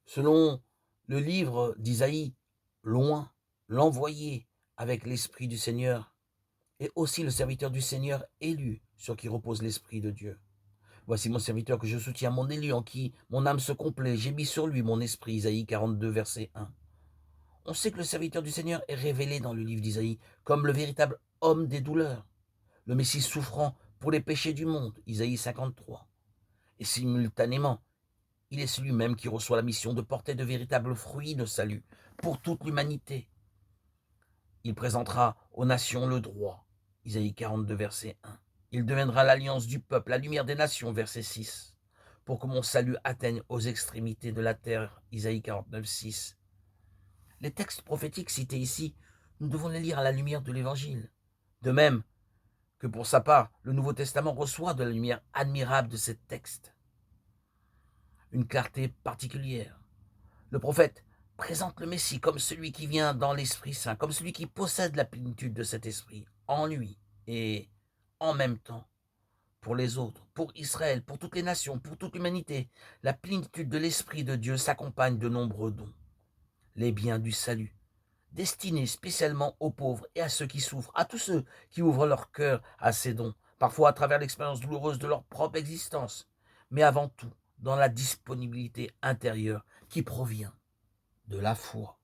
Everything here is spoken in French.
Selon le livre d'Isaïe, loin, l'envoyé avec l'Esprit du Seigneur, et aussi le serviteur du Seigneur élu sur qui repose l'Esprit de Dieu. Voici mon serviteur que je soutiens, mon élu en qui mon âme se complaît. J'ai mis sur lui mon esprit. Isaïe 42, verset 1. On sait que le serviteur du Seigneur est révélé dans le livre d'Isaïe comme le véritable homme des douleurs, le Messie souffrant pour les péchés du monde. Isaïe 53. Et simultanément, il est celui-même qui reçoit la mission de porter de véritables fruits de salut pour toute l'humanité. Il présentera aux nations le droit. Isaïe 42, verset 1. Il deviendra l'alliance du peuple, la lumière des nations, verset 6, pour que mon salut atteigne aux extrémités de la terre, Isaïe 49, 6. Les textes prophétiques cités ici, nous devons les lire à la lumière de l'Évangile. De même que pour sa part, le Nouveau Testament reçoit de la lumière admirable de ces textes une clarté particulière. Le prophète présente le Messie comme celui qui vient dans l'Esprit Saint, comme celui qui possède la plénitude de cet esprit en lui et en même temps pour les autres, pour Israël, pour toutes les nations, pour toute l'humanité. La plénitude de l'Esprit de Dieu s'accompagne de nombreux dons, les biens du salut, destinés spécialement aux pauvres et à ceux qui souffrent, à tous ceux qui ouvrent leur cœur à ces dons, parfois à travers l'expérience douloureuse de leur propre existence, mais avant tout dans la disponibilité intérieure qui provient de la foi.